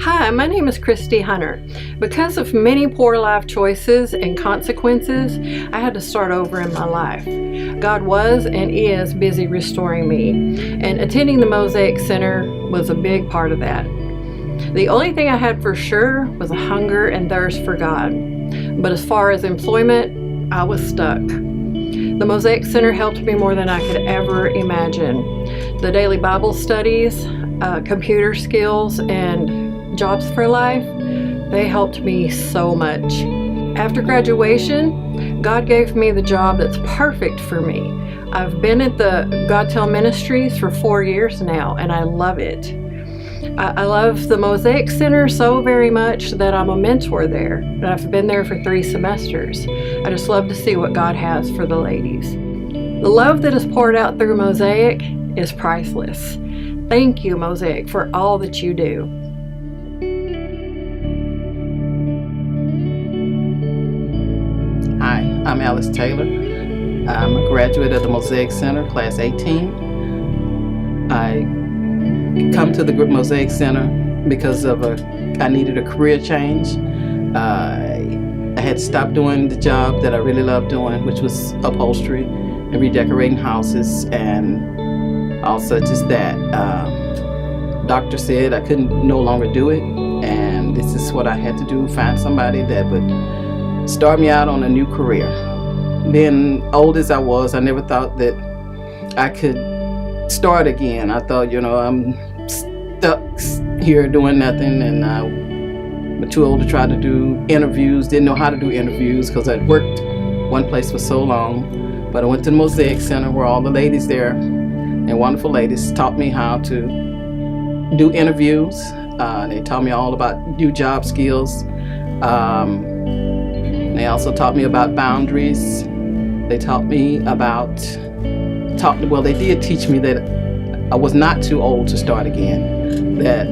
Hi, my name is Christy Hunter. Because of many poor life choices and consequences, I had to start over in my life. God was and is busy restoring me, and attending the Mosaic Center was a big part of that. The only thing I had for sure was a hunger and thirst for God. But as far as employment, I was stuck. The Mosaic Center helped me more than I could ever imagine. The daily Bible studies, computer skills, and jobs for life, they helped me so much. After graduation, God gave me the job that's perfect for me. I've been at the God Tell Ministries for 4 years now, and I love it. I love the Mosaic Center so very much that I'm a mentor there, and I've been there for 3 semesters. I just love to see what God has for the ladies. The love that is poured out through Mosaic is priceless. Thank you, Mosaic, for all that you do. Hi, I'm Alice Taylor. I'm a graduate of the Mosaic Center, Class 18. I come to the Mosaic Center because of I needed a career change. I had stopped doing the job that I really loved doing, which was upholstery and redecorating houses, and also just that. Doctor said I couldn't no longer do it, and this is what I had to do, find somebody that would start me out on a new career. Being old as I was, I never thought that I could start again. I thought, I'm stuck here doing nothing, and I'm too old to try to do interviews. Didn't know how to do interviews because I'd worked one place for so long. But I went to the Mosaic Center where all the ladies there, and wonderful ladies, taught me how to do interviews. They taught me all about new job skills. They also taught me about boundaries. They taught me about they did teach me that I was not too old to start again. That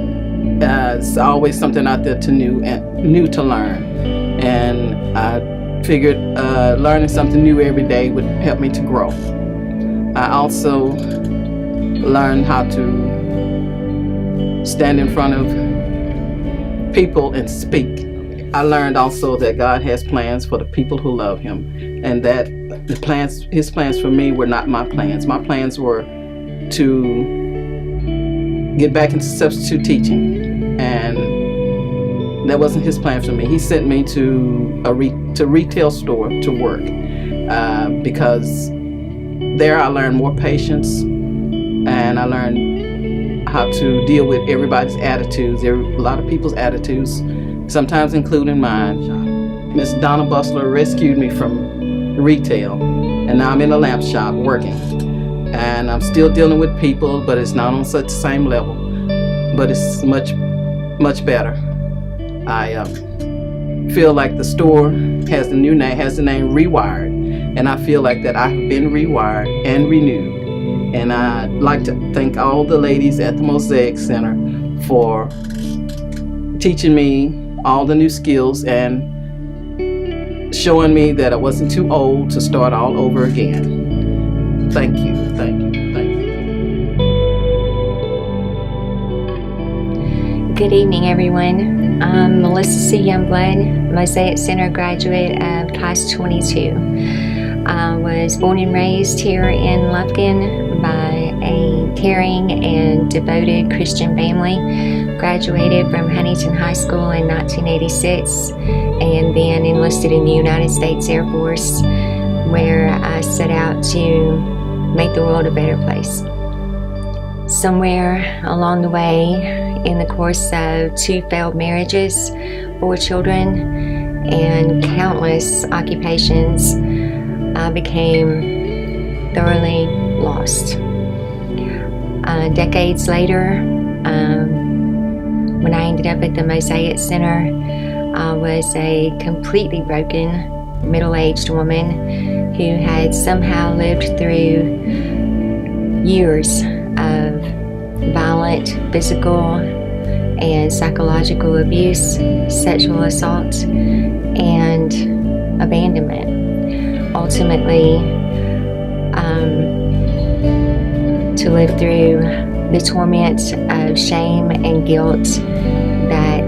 it's always something out there new to learn. And I figured learning something new every day would help me to grow. I also learned how to stand in front of people and speak. I learned also that God has plans for the people who love Him, and that His plans for me were not my plans. My plans were to get back into substitute teaching, and that wasn't His plan for me. He sent me to a retail store to work because there I learned more patience, and I learned how to deal with everybody's attitudes, a lot of people's attitudes, sometimes including mine. Miss Donna Bustler rescued me from retail, and now I'm in a lamp shop working. And I'm still dealing with people, but it's not on such the same level, but it's much, much better. I feel like the store has the name Rewired, and I feel like that I have been rewired and renewed. And I'd like to thank all the ladies at the Mosaic Center for teaching me all the new skills and showing me that I wasn't too old to start all over again. Thank you, thank you, thank you. Good evening, everyone. I'm Melissa C. Youngblood, Mosaic Center graduate of Class 22. I was born and raised here in Lufkin by a caring and devoted Christian family. Graduated from Huntington High School in 1986 and then enlisted in the United States Air Force, where I set out to make the world a better place. Somewhere along the way, in the course of 2 failed marriages, 4 children, and countless occupations, I became thoroughly lost. Decades later, when I ended up at the Mosaic Center, I was a completely broken, middle-aged woman who had somehow lived through years of violent physical and psychological abuse, sexual assault, and abandonment. Ultimately, to live through the torment of shame and guilt that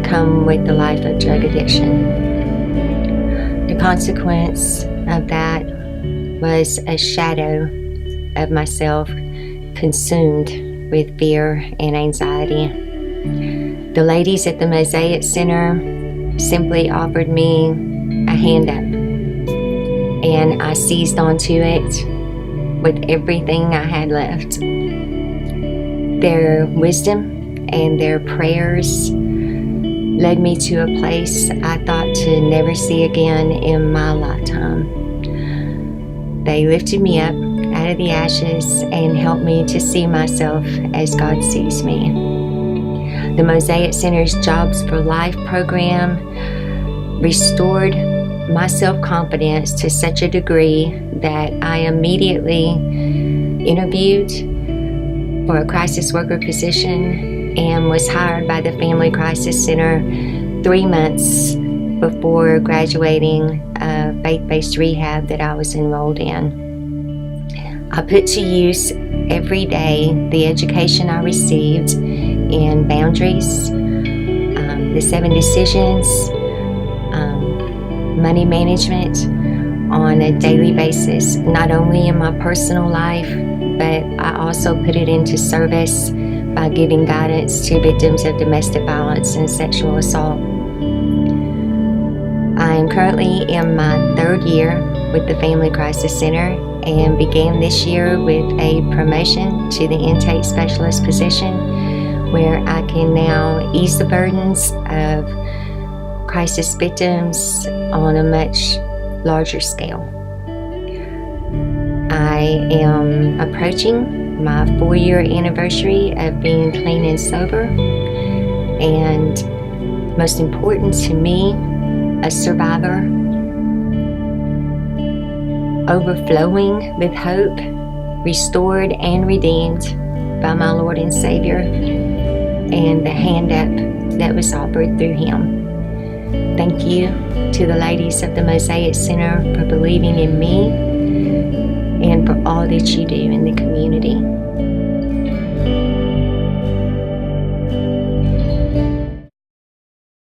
come with the life of drug addiction. The consequence of that was a shadow of myself consumed with fear and anxiety. The ladies at the Mosaic Center simply offered me a hand up, and I seized onto it with everything I had left. Their wisdom and their prayers led me to a place I thought to never see again in my lifetime. They lifted me up out of the ashes and helped me to see myself as God sees me. The Mosaic Center's Jobs for Life program restored my self-confidence to such a degree that I immediately interviewed for a crisis worker position and was hired by the Family Crisis Center 3 months before graduating faith-based rehab that I was enrolled in. I put to use every day the education I received in boundaries, the 7 decisions, money management on a daily basis, not only in my personal life, but I also put it into service by giving guidance to victims of domestic violence and sexual assault. I am currently in my 3rd year with the Family Crisis Center and began this year with a promotion to the intake specialist position, where I can now ease the burdens of crisis victims on a much larger scale. I am approaching my 4-year anniversary of being clean and sober, and most important to me, a survivor, overflowing with hope, restored and redeemed by my Lord and Savior, and the hand up that was offered through Him. Thank you to the ladies of the Mosaic Center for believing in me and for all that you do in the community.